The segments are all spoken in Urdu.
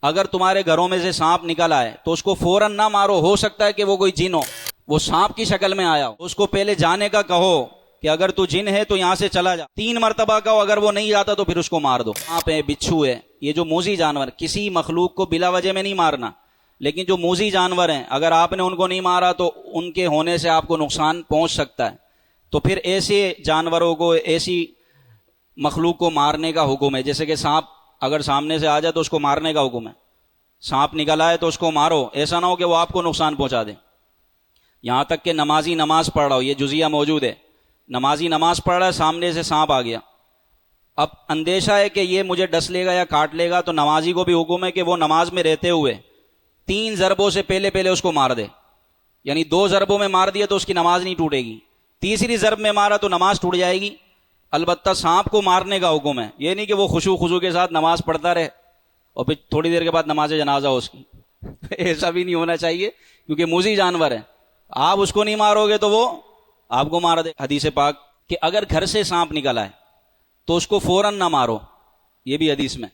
اگر تمہارے گھروں میں سے سانپ نکل آئے تو اس کو فوراً نہ مارو، ہو سکتا ہے کہ وہ کوئی جن ہو، وہ سانپ کی شکل میں آیا ہو، اس کو پہلے جانے کا کہو کہ اگر تو جن ہے تو یہاں سے چلا جا، 3 مرتبہ کہو، اگر وہ نہیں جاتا تو پھر اس کو مار دو۔ سانپ ہے، بچھو ہے، یہ جو موذی جانور، کسی مخلوق کو بلا وجہ میں نہیں مارنا، لیکن جو موذی جانور ہیں اگر آپ نے ان کو نہیں مارا تو ان کے ہونے سے آپ کو نقصان پہنچ سکتا ہے، تو پھر ایسے جانوروں کو، ایسی مخلوق کو مارنے کا حکم ہے۔ جیسے کہ سانپ اگر سامنے سے آ جائے تو اس کو مارنے کا حکم ہے، سانپ نکل آئے تو اس کو مارو، ایسا نہ ہو کہ وہ آپ کو نقصان پہنچا دے۔ یہاں تک کہ نمازی نماز پڑھ رہا ہو، یہ جزیہ موجود ہے، نمازی نماز پڑھ رہا ہے، سامنے سے سانپ آ گیا، اب اندیشہ ہے کہ یہ مجھے ڈس لے گا یا کاٹ لے گا، تو نمازی کو بھی حکم ہے کہ وہ نماز میں رہتے ہوئے 3 ضربوں سے پہلے اس کو مار دے، یعنی 2 ضربوں میں مار دیا تو اس کی نماز نہیں ٹوٹے گی، تیسری ضرب میں مارا تو نماز ٹوٹ جائے گی۔ البتہ سانپ کو مارنے کا حکم ہے، یہ نہیں کہ وہ خضوع کے ساتھ نماز پڑھتا رہے اور پھر تھوڑی دیر کے بعد نماز جنازہ ہو اس کی ایسا بھی نہیں ہونا چاہیے، کیونکہ موذی جانور ہے، آپ اس کو نہیں مارو گے تو وہ آپ کو مار دے۔ حدیث پاک کہ اگر گھر سے سانپ نکل آئے تو اس کو فوراً نہ مارو، یہ بھی حدیث میں،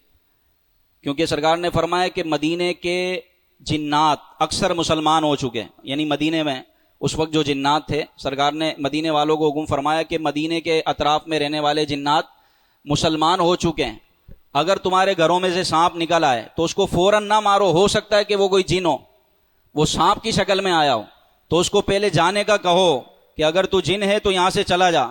کیونکہ سرکار نے فرمایا کہ مدینے کے جنات اکثر مسلمان ہو چکے ہیں، یعنی مدینے میں اس وقت جو جنات تھے، سرکار نے مدینے والوں کو حکم فرمایا کہ مدینے کے اطراف میں رہنے والے جنات مسلمان ہو چکے ہیں، اگر تمہارے گھروں میں سے سانپ نکل آئے تو اس کو فوراً نہ مارو، ہو سکتا ہے کہ وہ کوئی جن ہو، وہ سانپ کی شکل میں آیا ہو، تو اس کو پہلے جانے کا کہو کہ اگر تو جن ہے تو یہاں سے چلا جا،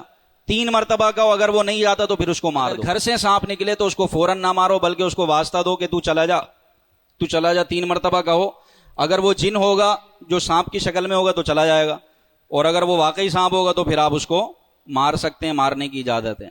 3 مرتبہ کہو، اگر وہ نہیں جاتا تو پھر اس کو مار دو۔ گھر سے سانپ نکلے تو اس کو فوراً نہ مارو، بلکہ اس کو واسطہ دو کہ تو چلا جا، 3 مرتبہ کہو، اگر وہ جن ہوگا جو سانپ کی شکل میں ہوگا تو چلا جائے گا، اور اگر وہ واقعی سانپ ہوگا تو پھر آپ اس کو مار سکتے ہیں، مارنے کی اجازت ہے۔